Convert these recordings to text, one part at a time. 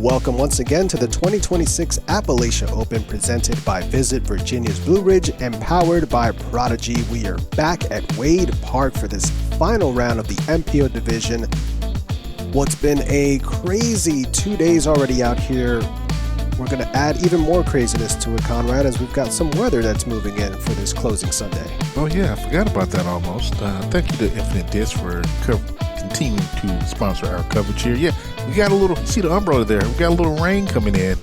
Welcome once again to the 2026 Appalachia Open presented by Visit Virginia's Blue Ridge and powered by Prodigy. We are back at Wade Park for this final round of the MPO division. What's been a crazy 2 days already out here. We're going to add even more craziness to it, Conrad, as we've got some weather that's moving in for this closing Sunday. Oh, yeah, I forgot about that almost. Thank you to Infinite Disc for continuing to sponsor our coverage here. Yeah, we got a little, see the umbrella there? We got a little rain coming in.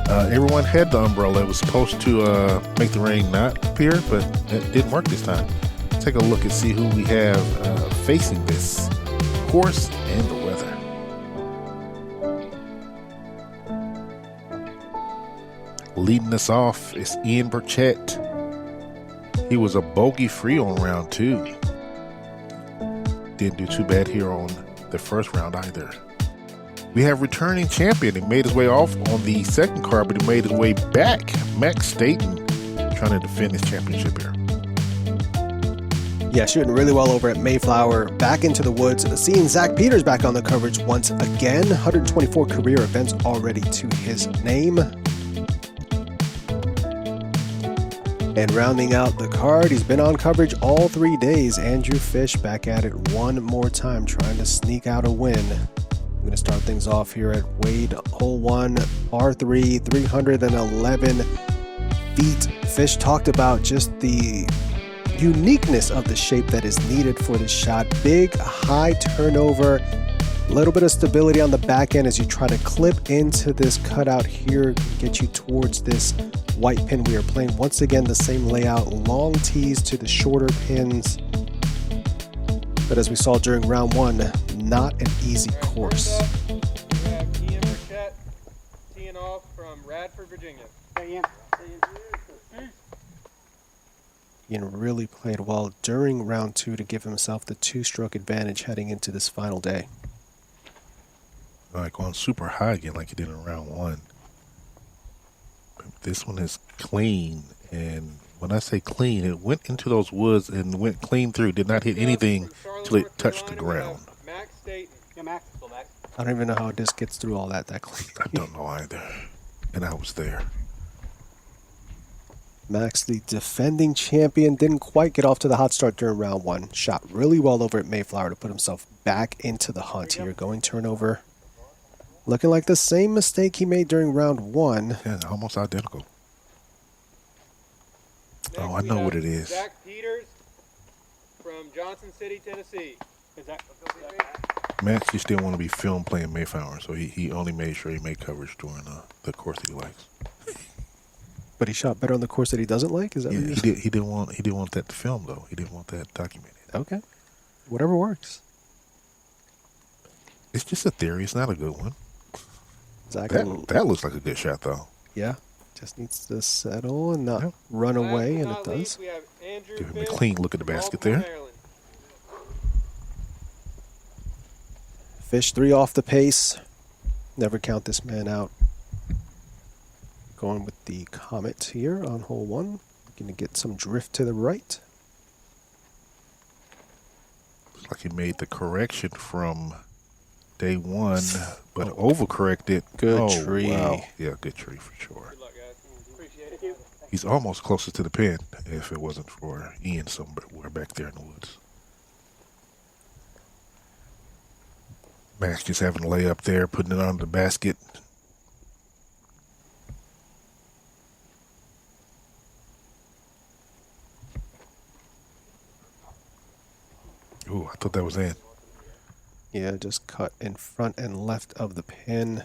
Everyone had the umbrella. It was supposed to make the rain not appear, but it didn't work this time. Take a look and see who we have facing this course and the weather. Leading us off is Ian Burchett. He was a bogey-free on round 2. Didn't do too bad here on the first round either. We have returning champion. He made his way off on the second card, but he made his way back. Max Stayton trying to defend his championship here. Yeah, shooting really well over at Mayflower. Back into the woods. Seeing Zach Peters back on the coverage once again. 124 career events already to his name. And rounding out the card, he's been on coverage all 3 days. Andrew Fish back at it one more time, trying to sneak out a win. I'm going to start things off here at Wade, hole 1, par3, 311 feet. Fish talked about just the uniqueness of the shape that is needed for this shot. Big, high turnover, a little bit of stability on the back end as you try to clip into this cutout here, get you towards this white pin. We are playing once again the same layout, long tees to the shorter pins. But as we saw during round 1, not an easy course. We have Ian Burchett teeing off from Radford, Virginia. Hey, Ian. Ian really played well during round 2 to give himself the 2-stroke advantage heading into this final day. Like going super high again like he did in round 1. This one is clean, and when I say clean, it went into those woods and went clean through. Did not hit anything till it touched the ground. Max Stayton. Yeah, Max. I don't even know how a disc gets through all that clean. I don't know either, and I was there. Max, the defending champion, didn't quite get off to the hot start during round 1. Shot really well over at Mayflower to put himself back into the hunt here. Going turnover. Looking like the same mistake he made during round 1. Yeah, almost identical. Next I know what it is. Zach Peters from Johnson City, Tennessee. Max just didn't want to be filmed playing Mayflower, so he only made sure he made coverage during the course that he likes. But he shot better on the course that he doesn't like? Is that Yeah, what you're saying? he didn't want that to film though. He didn't want that documented. Okay. Whatever works. It's just a theory. It's not a good one. Zach, That looks like a good shot though. yeah, just needs to settle and not run away, and it does. We have Andrew Give him a Fish clean look at the from basket Baltimore, there. Maryland. Fish 3 off the pace. Never count this man out. Going with the Comet here on hole 1. Looking to get some drift to the right. Looks like he made the correction from day 1, but overcorrected. Good tree. Wow. Yeah, good tree for sure. Good luck, guys. Appreciate it. He's almost closer to the pin if it wasn't for Ian somewhere back there in the woods. Max just having a layup there, putting it on the basket. Ooh, I thought that was in. Yeah, just cut in front and left of the pin.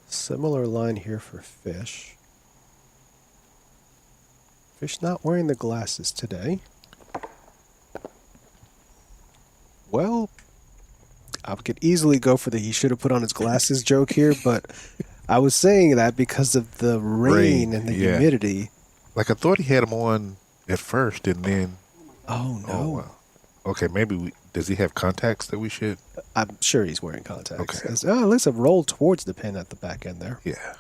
Similar line here for Fish. Fish not wearing the glasses today. Well, I could easily go for the he should have put on his glasses joke here, but I was saying that because of the rain and the humidity. Like I thought he had him on at first and then... Oh, no. Oh, wow. Okay, maybe does he have contacts that we should? I'm sure he's wearing contacts. Okay. At least I've rolled towards the pin at the back end there. Yeah.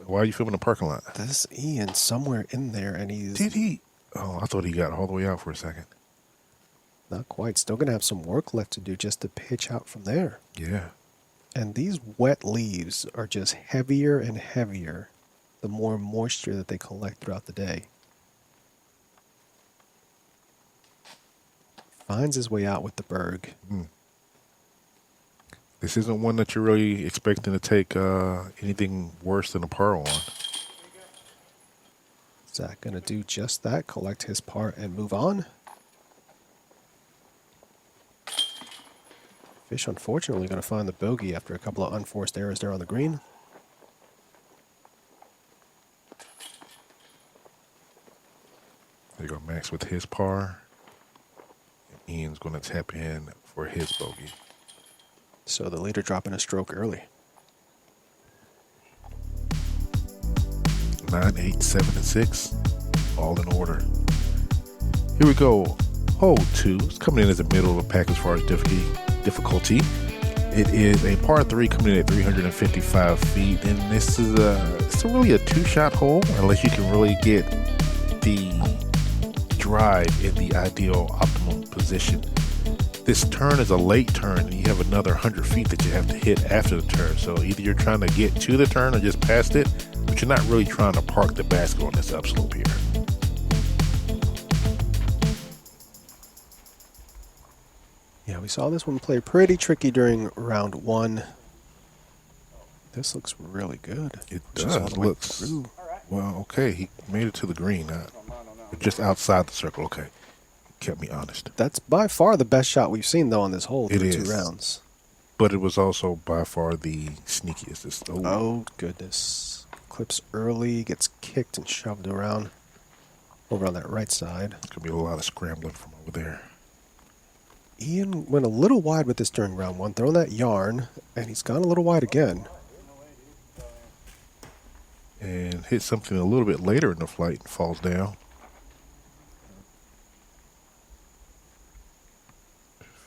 Why are you filming the parking lot? This Ian somewhere in there, and he's... Did he? Oh, I thought he got all the way out for a second. Not quite. Still going to have some work left to do just to pitch out from there. Yeah. And these wet leaves are just heavier and heavier the more moisture that they collect throughout the day. Finds his way out with the Berg. This isn't one that you're really expecting to take anything worse than a par on. Zach going to do just that, collect his par and move on. Fish, unfortunately, going to find the bogey after a couple of unforced errors there on the green. There you go, Max with his par. And Ian's going to tap in for his bogey. So the leader dropping a stroke early. 9, 8, 7, and 6. All in order. Here we go. Hole 2. It's coming in as the middle of the pack as far as difficulty. It is a par 3 coming in at 355 feet. And this is it's really a 2-shot hole unless you can really get the drive in the ideal optimum position. This turn is a late turn, and you have another 100 feet that you have to hit after the turn. So either you're trying to get to the turn or just past it, but you're not really trying to park the basket on this upslope here. Yeah, we saw this one play pretty tricky during round 1. This looks really good. It does. Looks well. Okay, he made it to the green. Just outside the circle. Okay, kept me honest. That's by far the best shot we've seen, though, on this hole through It 2 is. rounds. But it was also by far the sneakiest. Oh, goodness. Clips early, gets kicked and shoved around over on that right side. Could be a lot of scrambling from over there. Ian went a little wide with this during round 1, throwing that yarn, and he's gone a little wide again. And hit something a little bit later in the flight and falls down.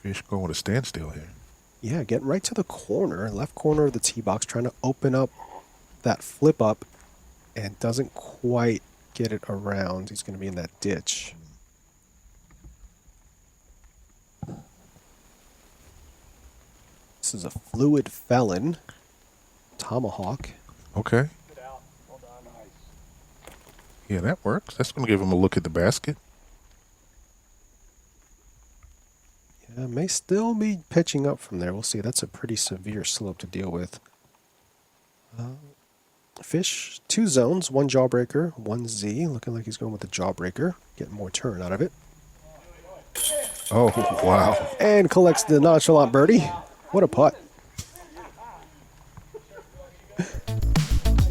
Fish going with a standstill here. Yeah, getting right to the corner, left corner of the tee box, trying to open up that flip up, and doesn't quite get it around. He's going to be in that ditch. This is a fluid felon. Tomahawk. Okay. Yeah, that works. That's going to give him a look at the basket. Yeah, may still be pitching up from there. We'll see. That's a pretty severe slope to deal with. Fish, 2 zones, 1 jawbreaker, 1 Z. Looking like he's going with the jawbreaker. Getting more turn out of it. Oh, wow. And collects the nonchalant birdie. What a putt.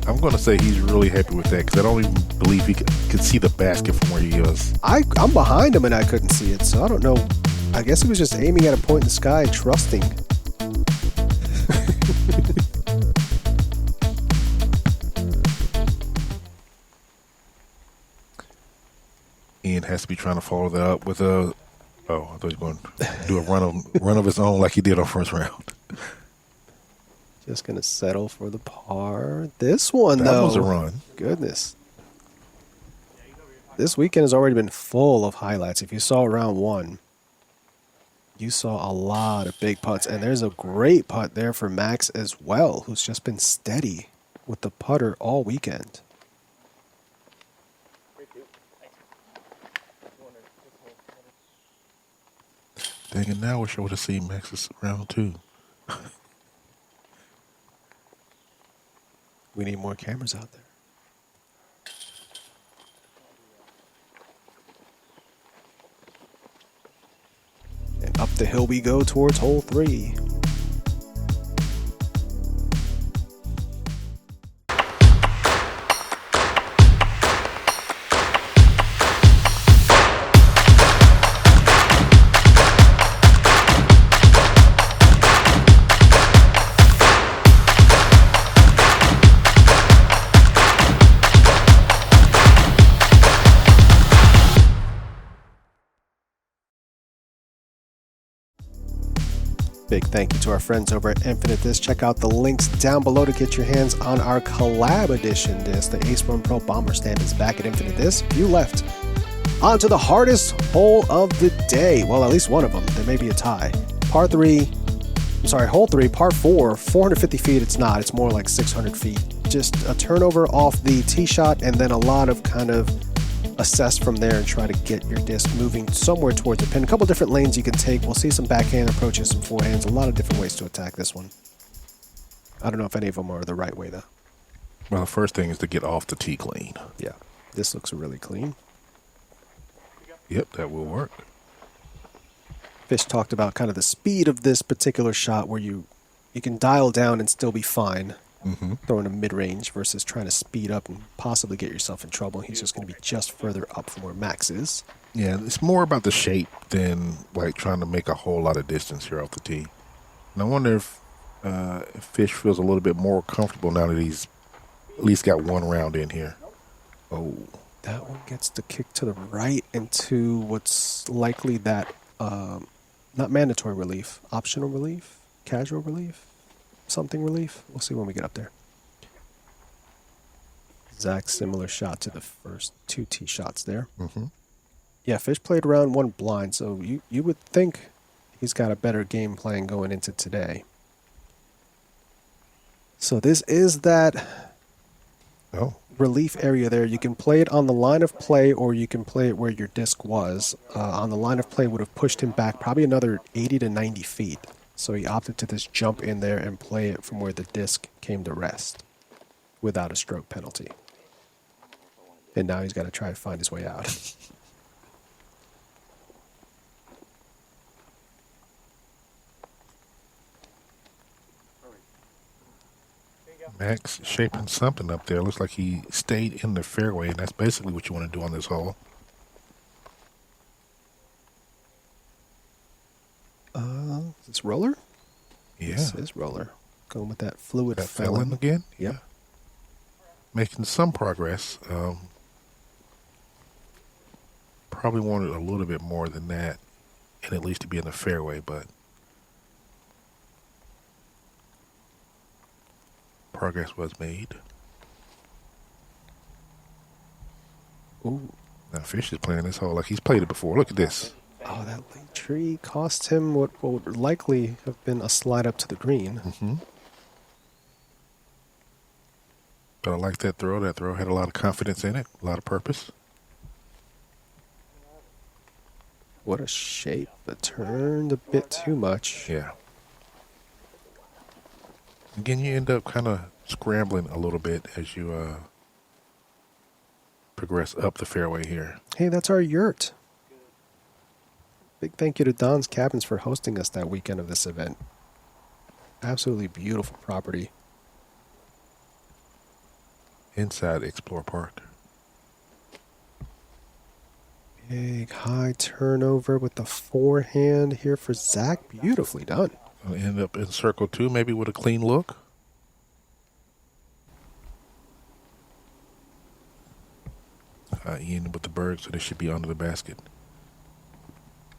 I'm going to say he's really happy with that because I don't even believe he could see the basket from where he is. I'm behind him and I couldn't see it, so I don't know. I guess he was just aiming at a point in the sky and trusting. Ian has to be trying to follow that up with a... Oh, I thought he was going to do a run of his own like he did on first round. Just going to settle for the par. This one, That though. was a run. Goodness. This weekend has already been full of highlights. If you saw round 1, you saw a lot of big putts. And there's a great putt there for Max as well, who's just been steady with the putter all weekend. Dang it, now I wish I would have seen Max's round 2. We need more cameras out there. And up the hill we go towards hole 3. Big thank you to our friends over at Infinite Disc. Check out the links down below to get your hands on our collab edition disc. The Ace 1 Pro Bomber Stamp is back at Infinite Disc. If you left On to the hardest hole of the day. Well, at least one of them. There may be a tie. Hole 3, par 4, 450 feet. It's not. It's more like 600 feet. Just a turnover off the tee shot and then a lot of kind of assess from there and try to get your disc moving somewhere towards the pin. A couple different lanes you can take. We'll see some backhand approaches, some forehands, a lot of different ways to attack this one. I don't know if any of them are the right way, though. Well, the first thing is to get off the tee clean. Yeah, this looks really clean. Yep, that will work. Fish talked about kind of the speed of this particular shot where you can dial down and still be fine. Throwing a mid-range versus trying to speed up and possibly get yourself in trouble. He's just going to be just further up from where Max is. Yeah, it's more about the shape than like trying to make a whole lot of distance here off the tee. And I wonder if Fish feels a little bit more comfortable now that he's at least got one round in here. Oh, that one gets the kick to the right into what's likely that not mandatory relief, optional relief, casual relief. Something relief. We'll see when we get up there. Zach, similar shot to the first 2 tee shots there. Yeah, Fish played round 1 blind, so you would think he's got a better game plan going into today. So this is that relief area there. You can play it on the line of play or you can play it where your disc was. On the line of play would have pushed him back probably another 80 to 90 feet. So he opted to just jump in there and play it from where the disc came to rest without a stroke penalty. And now he's got to try to find his way out. Max shaping something up there. Looks like he stayed in the fairway, and that's basically what you want to do on this hole. Is this roller? Yeah. This is roller. Going with that fluid that felon. felon again? Yep. Yeah. Making some progress. Probably wanted a little bit more than that, and at least to be in the fairway, but progress was made. Ooh. Now Fish is playing this hole like he's played it before. Look at this. Oh, that late tree cost him what would likely have been a slide up to the green. But I like that throw. That throw had a lot of confidence in it, a lot of purpose. What a shape, but turned a bit too much. Yeah. Again, you end up kind of scrambling a little bit as you progress up the fairway here. Hey, that's our yurt. Big thank you to Don's Cabins for hosting us that weekend of this event. Absolutely beautiful property. Inside Explore Park. Big high turnover with the forehand here for Zach. Beautifully done. I'll end up in circle 2, maybe with a clean look. Ian with the bird, so this should be under the basket.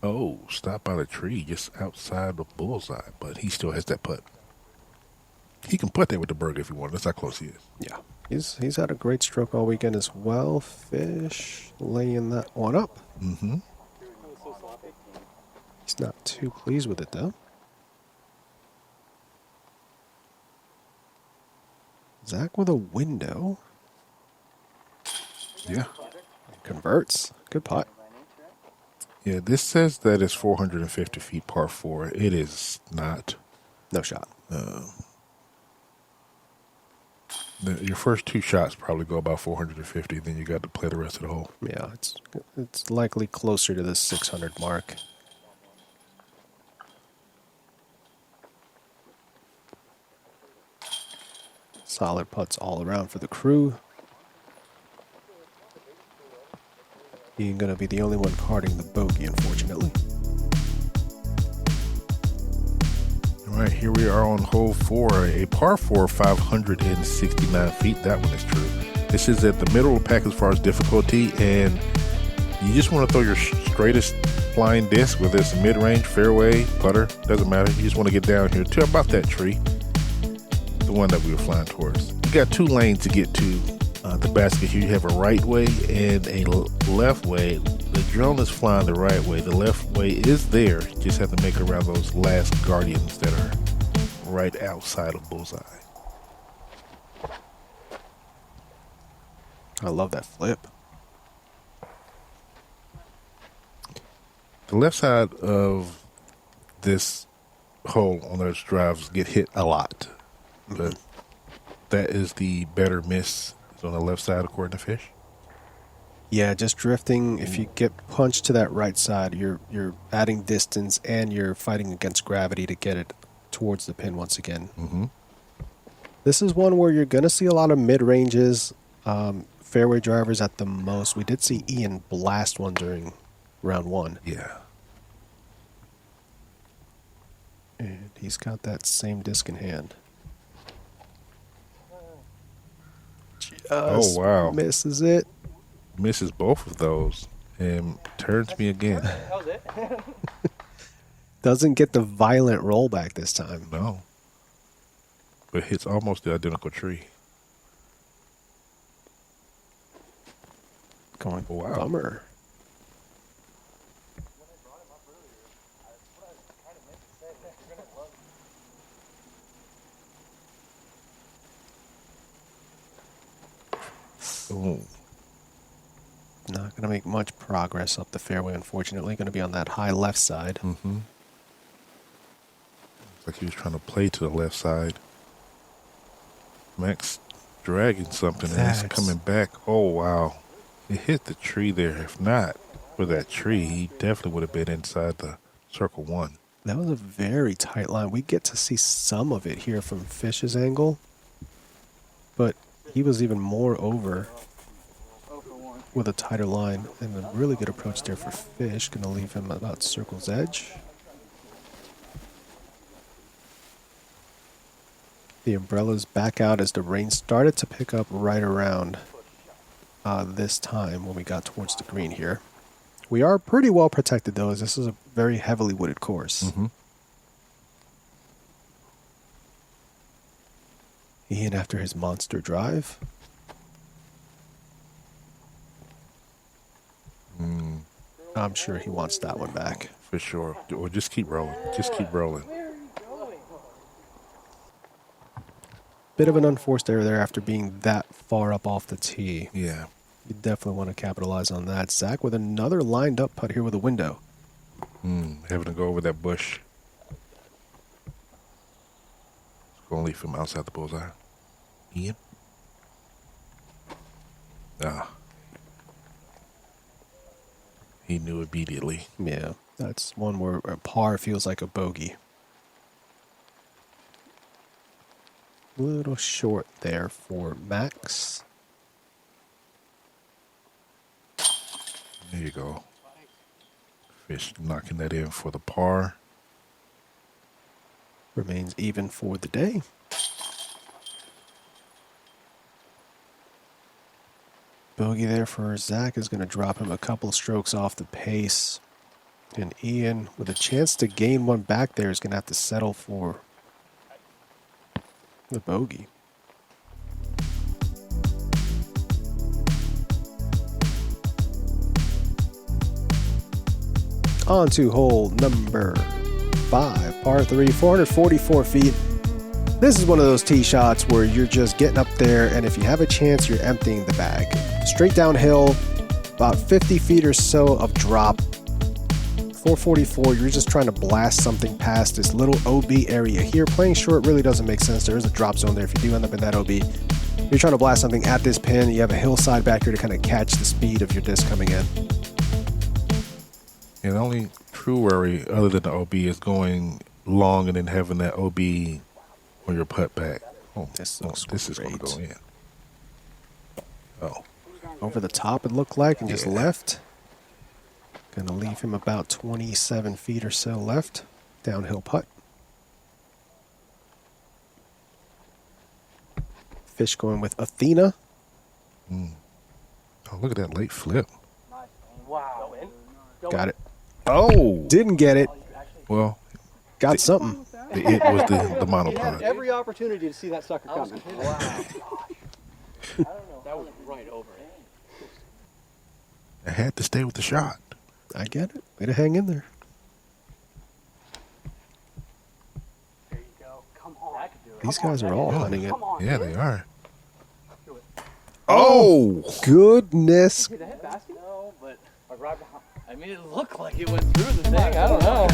Oh, stopped by the tree just outside the bullseye, but he still has that putt. He can putt there with the bird if he wants. That's how close he is. Yeah. He's had a great stroke all weekend as well. Fish laying that one up. Mm-hmm. He's not too pleased with it, though. Zach with a window. Yeah. Converts. Good putt. Yeah, this says that it's 450 feet par 4. It is not. No shot. Your first 2 shots probably go about 450. Then you got to play the rest of the hole. Yeah, it's likely closer to the 600 mark. Solid putts all around for the crew. He ain't going to be the only one carding the bogey, unfortunately. All right, here we are on hole 4, a par 4, 569 feet. That one is true. This is at the middle of the pack as far as difficulty, and you just want to throw your straightest flying disc, whether it's a mid-range, fairway, putter, doesn't matter. You just want to get down here to about that tree, the one that we were flying towards. You got 2 lanes to get to the basket here. You have a right way and a left way. the drone is flying the right way. The left way is there. You just have to make it around those last guardians that are right outside of bullseye. I love that flip. The left side of this hole on those drives get hit a lot, but that is the better miss is on the left side according to Fish. Yeah, just drifting. If you get punched to that right side, you're adding distance and you're fighting against gravity to get it towards the pin once again. Mm-hmm. This is one where you're going to see a lot of mid-ranges, fairway drivers at the most. We did see Ian blast one during round one. Yeah. And he's got that same disc in hand. Oh, wow. Misses it. Misses both of those and turns me again. That was it. Doesn't get the violent rollback this time. No. But hits almost the identical tree. Going, wow. Bummer. Ooh. Not going to make much progress up the fairway, unfortunately. Going to be on that high left side. Mm-hmm. Looks like he was trying to play to the left side. Max dragging something and it's coming back. Oh, wow. He hit the tree there. If not for that tree, he definitely would have been inside the circle one. That was a very tight line. We get to see some of it here from Fish's angle. But he was even more over with a tighter line, and a really good approach there for Fish. Going to leave him about circle's edge. The umbrellas back out as the rain started to pick up right around this time when we got towards the green here. We are pretty well protected, though, as this is a very heavily wooded course. Mm-hmm. Ian after his monster drive. I'm sure he wants that one back. For sure. Or just keep rolling. Just keep rolling. Bit of an unforced error there after being that far up off the tee. Yeah. You definitely want to capitalize on that. Zach with another lined up putt here with a window. Having to go over that bush. It's going to leave him outside the bullseye. Ian? He knew immediately. Yeah, that's one where a par feels like a bogey. A little short there for Max. There you go. Fish knocking that in for the par. Remains even for the day. Bogey there for Zach is going to drop him a couple strokes off the pace. And Ian, with a chance to gain one back there, is going to have to settle for the bogey. On to hole number 5, par 3, 444 feet. This is one of those tee shots where you're just getting up there, and if you have a chance, you're emptying the bag. Straight downhill, about 50 feet or so of drop. 444, you're just trying to blast something past this little OB area here. Playing short really doesn't make sense. There is a drop zone there if you do end up in that OB. You're trying to blast something at this pin. You have a hillside back here to kind of catch the speed of your disc coming in. And the only true worry, other than the OB, is going long and then having that OB on your putt back. Oh, this is going to go in. Oh. Over the top, it looked like, and just left. Going to leave him about 27 feet or so left. Downhill putt. Fish going with Athena. Oh, look at that late flip. Wow. Got it. Oh! Didn't get it. Well, got something. It was the monopod. You had every opportunity to see that sucker coming. Wow. That was right over it. I had to stay with the shot. I get it. Way to hang in there. There you go. Come on. I can do it. These guys are all hunting it. Come on. Yeah, they are. Oh, goodness. Did I hit basket? No, but right behind. I mean, it looked like it went through the thing. I don't know.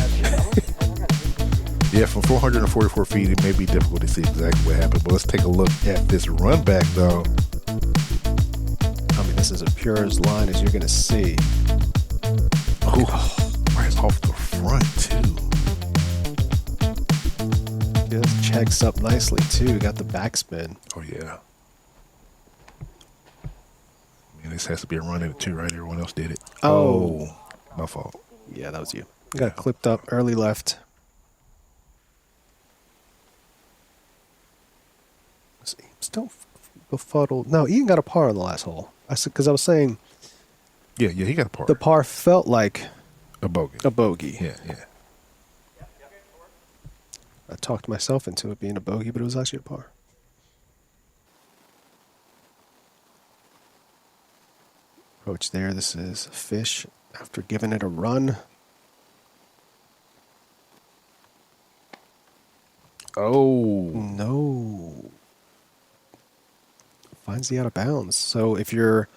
Yeah, from 444 feet, it may be difficult to see exactly what happened. But let's take a look at this run back, though. I mean, this is as pure as line as you're going to see. Oh, right off the front, too. Just checks up nicely, too. Got the backspin. Oh, yeah. I mean, this has to be a run in it, too, right? Everyone else did it. Oh. My fault. Yeah, that was you. Got clipped up early left. Let's see. Still befuddled. No, Ian got a par on the last hole. Because I was saying Yeah, he got a par. the par felt like A bogey. a bogey. Yeah. I talked myself into it being a bogey, but it was actually a par. Approach there. This is Fish after giving it a run. Oh. No. Finds the out of bounds. So if you've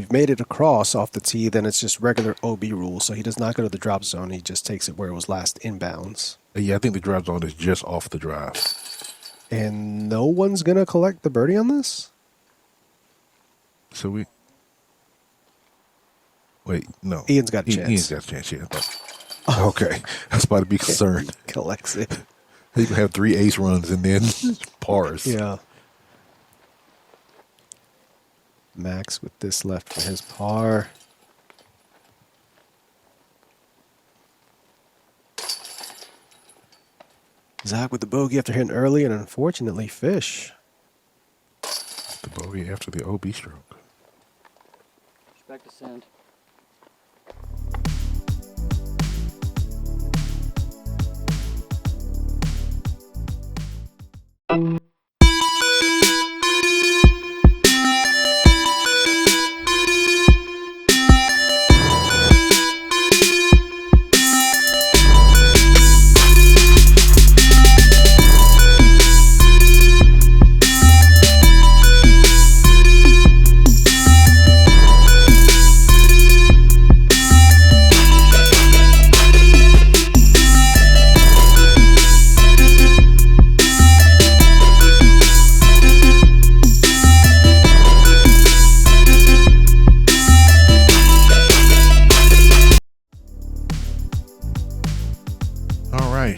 made it across off the tee, then it's just regular OB rule. So he does not go to the drop zone. He just takes it where it was last inbounds. Yeah, I think the drop zone is just off the drive. And no one's going to collect the birdie on this? So wait, no. Ian's got a chance. Ian's got a chance, yeah. Okay. I was about to be concerned. Collects it. He can have 3 ace runs and then pars. Yeah. Max with this left for his par. Zach with the bogey after hitting early, and unfortunately, Fish. The bogey after the OB stroke. Respect to send.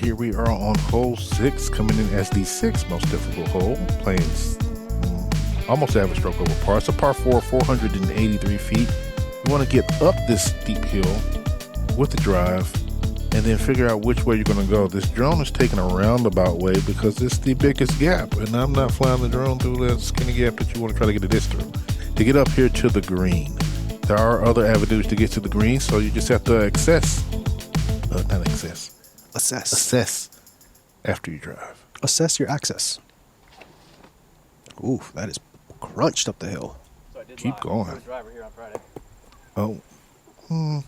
Here we are on hole 6, coming in as the 6th most difficult hole, playing almost average stroke over par. It's a par 4, 483 feet. You want to get up this steep hill with the drive and then figure out which way you're going to go. This drone is taking a roundabout way because it's the biggest gap, and I'm not flying the drone through that skinny gap that you want to try to get a disc through. To get up here to the green, there are other avenues to get to the green, so you just have to assess after you drive. Assess your access. Ooh, that is crunched up the hill. So I did Keep going. I was driver here on Friday. Oh.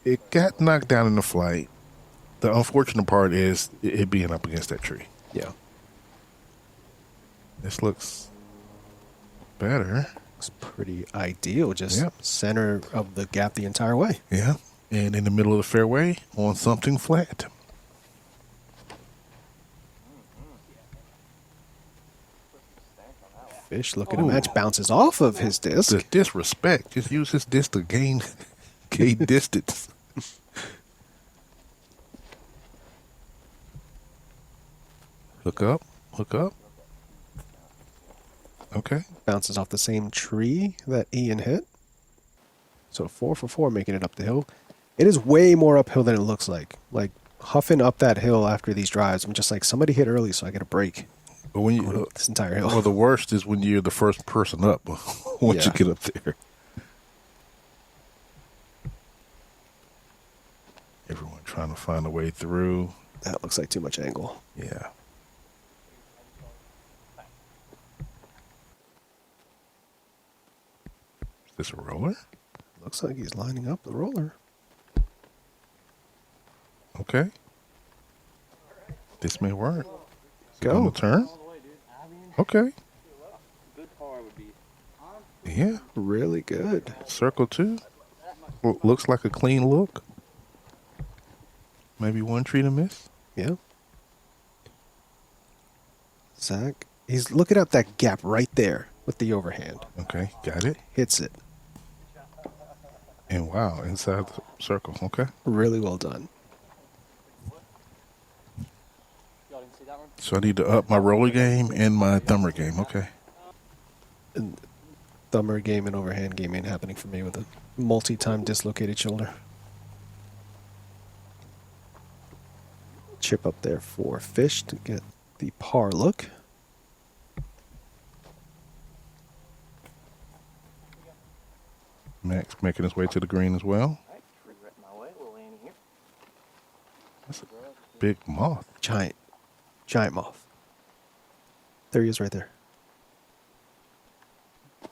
It got knocked down in the flight. The unfortunate part is it being up against that tree. Yeah. This looks better. It's pretty ideal. Just Yep. center of the gap the entire way. Yeah. And in the middle of the fairway on something flat. Fish looking to match, bounces off of his disc. The disrespect. Just use his disc to gain distance. Look up. Okay. Bounces off the same tree that Ian hit. So 4 for 4 making it up the hill. It is way more uphill than it looks like. Like huffing up that hill after these drives. I'm just like, somebody hit early so I get a break. But when you This entire hill. well, the worst is when you're the first person up once you Yeah. get up there. Everyone trying to find a way through. That looks like too much angle. Yeah. This a roller? Looks like he's lining up the roller. Okay. This may work. Go. On the turn? Okay. Good par would be. Yeah. Really good. Circle 2. Looks like a clean look. Maybe one tree to miss. Yeah. Zach, he's looking at that gap right there with the overhand. Okay, got it. Hits it. And wow, inside the circle. Okay. Really well done. Y'all didn't see that one? So I need to up my roller game and my thumber game. Okay. And thumber game and overhand game ain't happening for me with a multi-time dislocated shoulder. Chip up there for Fish to get the par look. Max making his way to the green as well. Regret my way, little Annie here. That's a big moth. Giant moth. There he is right there.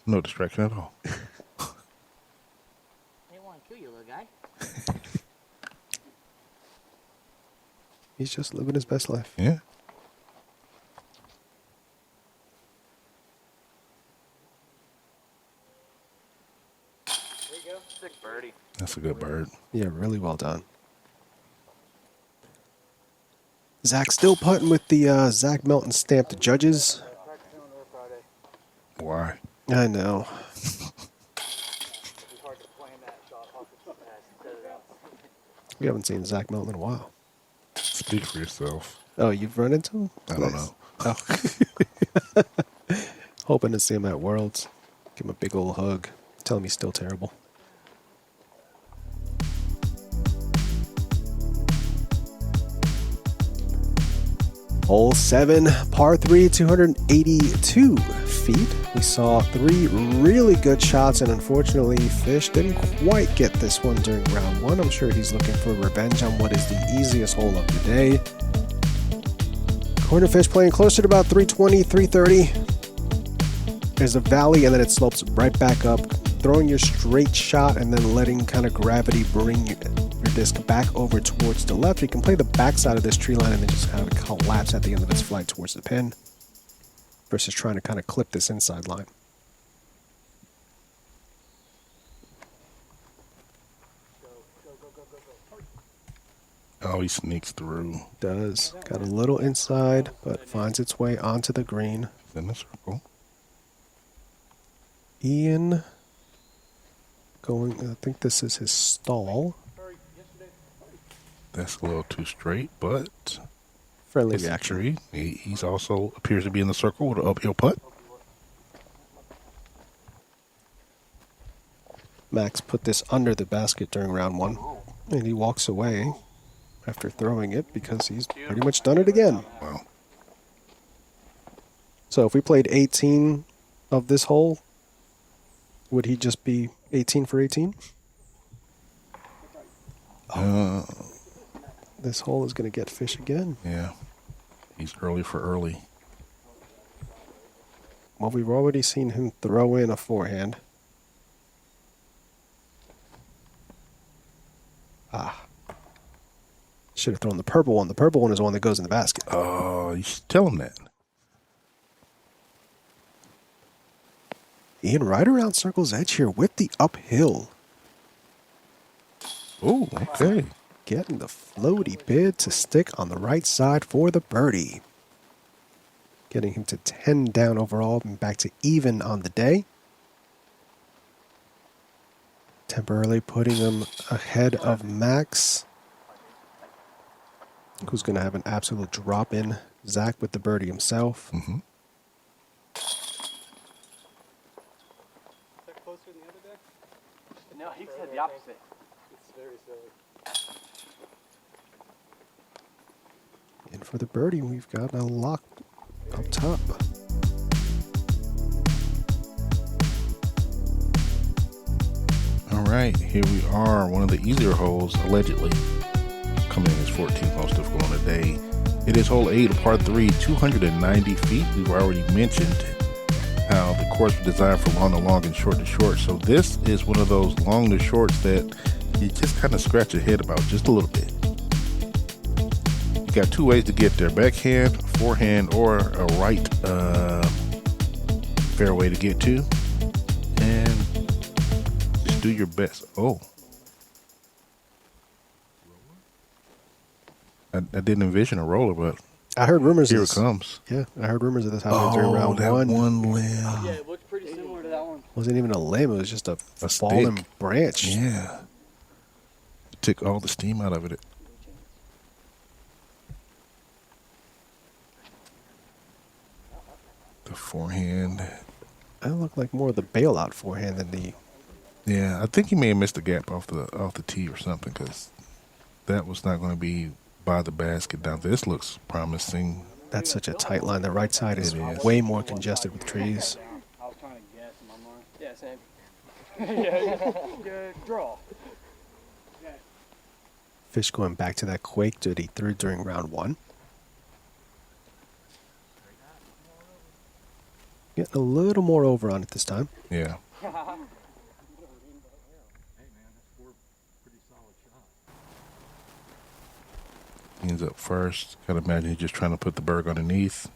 No distraction at all. They want to kill you, little guy. He's just living his best life. Yeah. There you go. Sick birdie. That's a good bird. Yeah, really well done. Zach still putting with the Zach Melton stamped judges. Why? I know. We haven't seen Zach Melton in a while. Speak for yourself. Oh, you've run into him? I don't know. Oh. Hoping to see him at Worlds. Give him a big old hug. Tell him he's still terrible. Hole 7, par 3, 282 feet. We saw 3 really good shots, and unfortunately, Fish didn't quite get this one during round 1. I'm sure he's looking for revenge on what is the easiest hole of the day. Corner Fish playing closer to about 320, 330. There's a valley, and then it slopes right back up. Throwing your straight shot and then letting kind of gravity bring your disc back over towards the left. You can play the backside of this tree line and then just kind of collapse at the end of its flight towards the pin versus trying to kind of clip this inside line. Oh, he sneaks through. Does. Got a little inside, but finds its way onto the green. In the circle. Ian going, I think this is his stall. That's a little too straight, but Friendly it's a reaction. tree. He's also appears to be in the circle with an uphill putt. Max put this under the basket during round 1, and he walks away after throwing it because he's pretty much done it again. Wow. So if we played 18 of this hole, would he just be 18 for 18? This hole is going to get Fish again. Yeah. He's early for early. Well, we've already seen him throw in a forehand. Should have thrown the purple one. The purple one is the one that goes in the basket. Oh, you should tell him that. Ian right around circle's edge here with the uphill. Oh, okay. Getting the floaty bid to stick on the right side for the birdie. Getting him to 10 down overall and back to even on the day. Temporarily putting him ahead of Max, who's going to have an absolute drop in. Zach with the birdie himself. Mm-hmm. No, he said the opposite. It's very silly. And for the birdie, we've got a lock up top. All right, here we are. One of the easier holes, allegedly, coming in as 14th most difficult on the day. It is hole 8, par 3, 290 feet. We've already mentioned how the course was designed for long to long and short to short. So this is one of those long to shorts that you just kind of scratch your head about just a little bit. You got two ways to get there: backhand, forehand, or a right fairway to get to, and just do your best. Oh, I didn't envision a roller, but I heard rumors. Here it comes. Yeah, I heard rumors of this happening during round that one. limb. Yeah, it looked pretty similar to that one. Wasn't even a limb; it was just a stick. fallen branch. Yeah. Took all the steam out of it. The forehand. That looked like more of the bailout forehand than the. Yeah, I think he may have missed the gap off the tee or something, because that was not going to be by the basket. Now this looks promising. That's such a tight line. The right side is way more congested with trees. I was trying to guess in my mind. Yeah, same. yeah, draw. Fish going back to that quake that he threw during round one. Getting a little more over on it this time. Yeah. He ends up first. Gotta imagine he's just trying to put the berg underneath.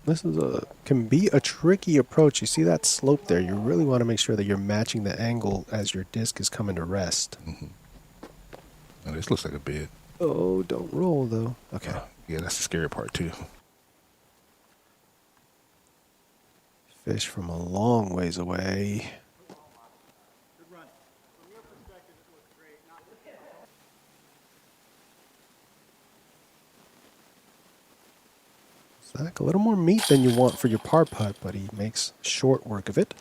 This is can be a tricky approach. You see that slope there. You really want to make sure that you're matching the angle as your disc is coming to rest. Mm-hmm. Oh, this looks like a bid. Oh, don't roll though. Okay. Yeah, that's the scary part too. Fish from a long ways away. Zach, a little more meat than you want for your par putt, but he makes short work of it.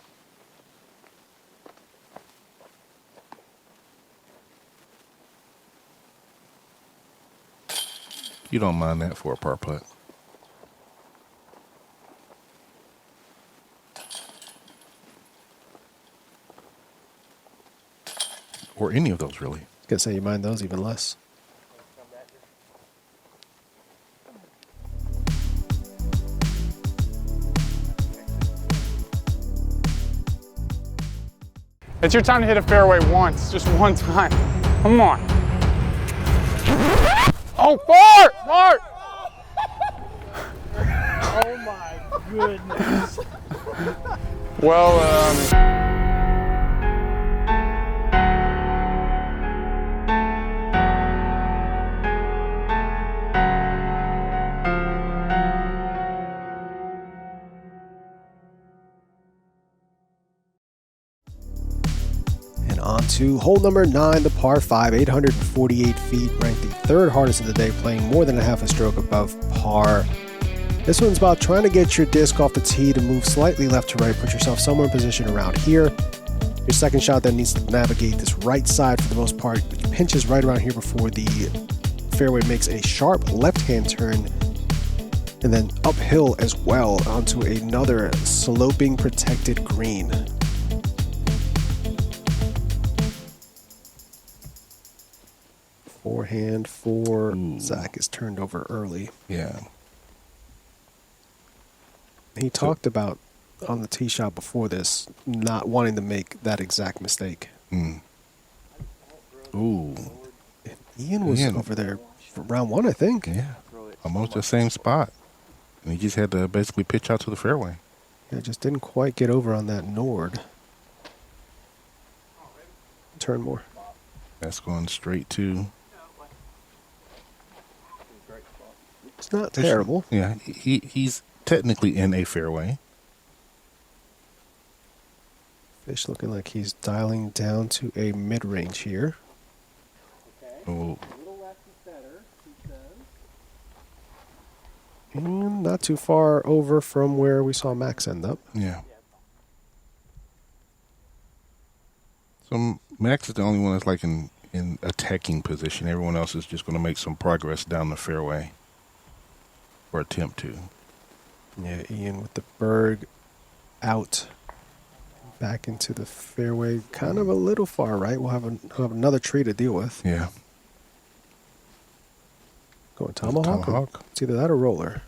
You don't mind that for a par putt. Or any of those, really. I was gonna say you mind those even less. It's your time to hit a fairway once, just one time. Come on. Oh, fart! Fart! Oh my goodness. Well, On to hole number 9, the par 5, 848 feet, ranked the third hardest of the day, playing more than a half a stroke above par. This one's about trying to get your disc off the tee to move slightly left to right, put yourself somewhere in position around here. Your second shot then needs to navigate this right side for the most part, which pinches right around here before the fairway makes a sharp left-hand turn, and then uphill as well onto another sloping protected green. Forehand for Zach is turned over early. Yeah. He talked about on the tee shot before this not wanting to make that exact mistake. Ooh. Ian was over there for round one, I think. Yeah. Almost the same spot. And he just had to basically pitch out to the fairway. Yeah, just didn't quite get over on that Nord. Turn more. That's going straight to... It's not terrible. Yeah, he's technically in a fairway. Fish looking like he's dialing down to a mid-range here. Oh. And not too far over from where we saw Max end up. Yeah. So Max is the only one that's like in attacking position. Everyone else is just going to make some progress down the fairway. Or attempt to. Yeah, Ian with the berg out. Back into the fairway. Kind of a little far right. We'll have another tree to deal with. Yeah. Going tomahawk? Tomahawk? It's either that or roller.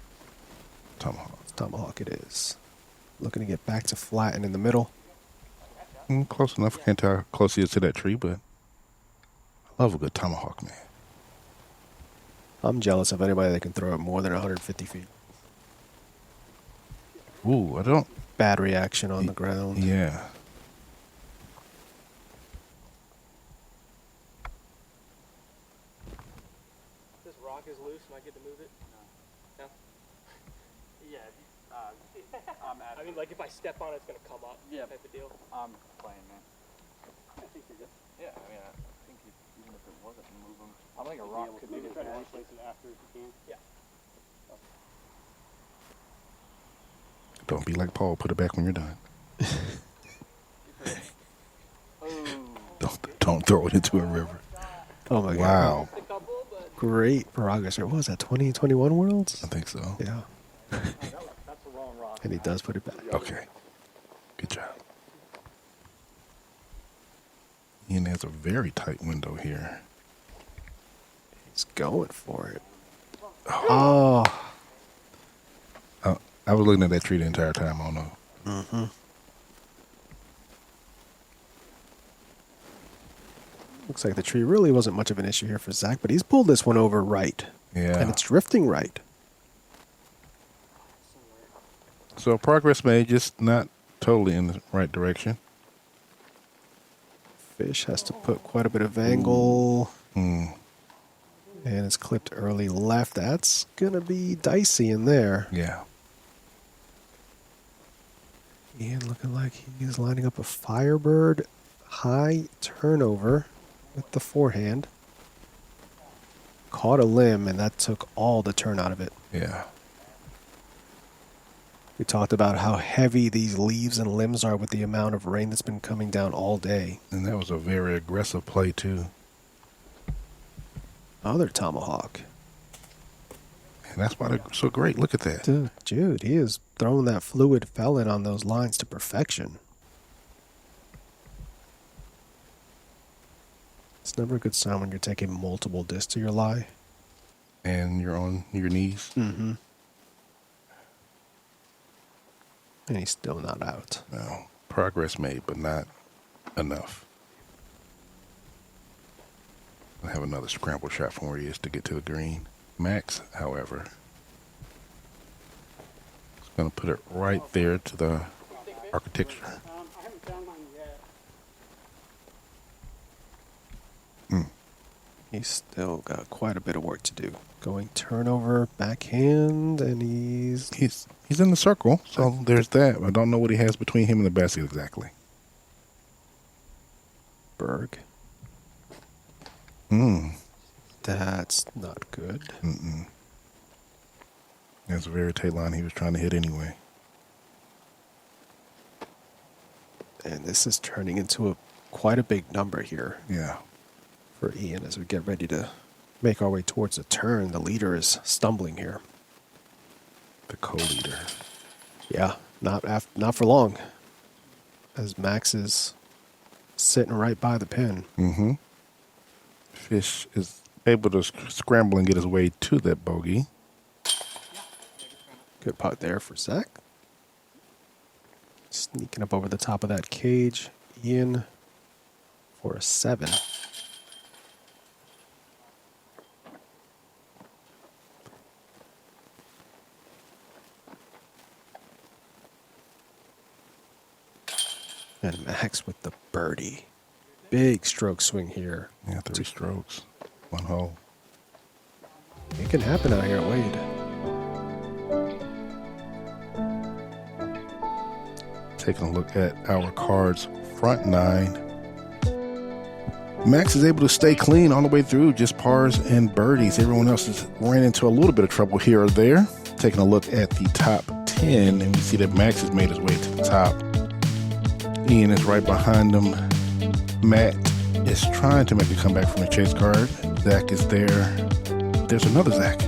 Tomahawk. It's tomahawk it is. Looking to get back to flat and in the middle. Close enough. Can't tell how close he is to that tree, but I love a good tomahawk, man. I'm jealous of anybody that can throw it more than 150 feet. Ooh, I don't. Bad reaction on the ground. Yeah. This rock is loose and I get to move it? No. Yeah. I mean, like if I step on it, it's going to come up type of deal. I'm playing, man. I think you're good. Yeah, I mean, I think even if it wasn't moving, I think a rock could be try to replace it after if you can. Yeah. Don't be like Paul. Put it back when you're done. Don't throw it into a river. Oh my God. Wow. Great progress. What was that, 2021 Worlds? I think so. Yeah. That's the wrong rock. And he does put it back. Okay. Good job. Ian has a very tight window here. He's going for it. Oh. I was looking at that tree the entire time. I don't know. Mm-hmm. Looks like the tree really wasn't much of an issue here for Zach, but he's pulled this one over right. Yeah. And it's drifting right. So progress made, just not totally in the right direction. Fish has to put quite a bit of angle. Mm. And it's clipped early left. That's going to be dicey in there. Yeah. Ian looking like he's lining up a Firebird high turnover with the forehand. Caught a limb, and that took all the turn out of it. Yeah. We talked about how heavy these leaves and limbs are with the amount of rain that's been coming down all day. And that was a very aggressive play, too. Other tomahawk. And that's why they're so great. Look at that. Dude, he is throwing that fluid felon on those lines to perfection. It's never a good sign when you're taking multiple discs to your lie. And you're on your knees. Mm-hmm. And he's still not out. No. Progress made, but not enough. I have another scramble shot from where he is to get to the green. Max, however, is going to put it right there to the architecture. I haven't found mine yet. He's still got quite a bit of work to do. Going turnover, backhand, and He's in the circle, so there's that. I don't know what he has between him and the basket exactly. Berg. That's not good. That's a very tight line he was trying to hit anyway. And this is turning into quite a big number here. Yeah. For Ian as we get ready to make our way towards the turn. The leader is stumbling here. The co-leader. Yeah, not for long. As Max is sitting right by the pin. Mm-hmm. Fish is able to scramble and get his way to that bogey. Good putt there for Zach. Sneaking up over the top of that cage. Ian for a 7. And Max with the birdie. Big stroke swing here. Yeah, 3 strokes. 1 hole. It can happen out here at Wade. Taking a look at our cards front 9. Max is able to stay clean all the way through, just pars and birdies. Everyone else has ran into a little bit of trouble here or there. Taking a look at the top 10, and we see that Max has made his way to the top. Ian is right behind him. Matt is trying to make a comeback from the chase card. Zach is there. There's another Zach.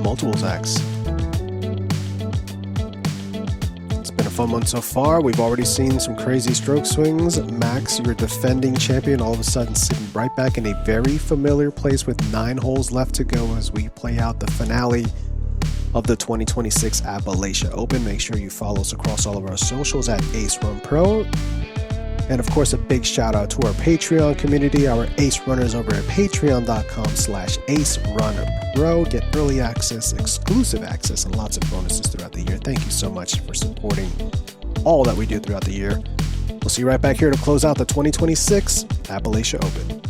Multiple Zachs. It's been a fun one so far. We've already seen some crazy stroke swings. Max, your defending champion, all of a sudden sitting right back in a very familiar place with 9 holes left to go as we play out the finale of the 2026 Appalachia Open. Make sure you follow us across all of our socials at Ace Run Pro. And of course, a big shout out to our Patreon community, our Ace Runners over at patreon.com/AceRunPro. Get early access, exclusive access, and lots of bonuses throughout the year. Thank you so much for supporting all that we do throughout the year. We'll see you right back here to close out the 2026 Appalachia Open.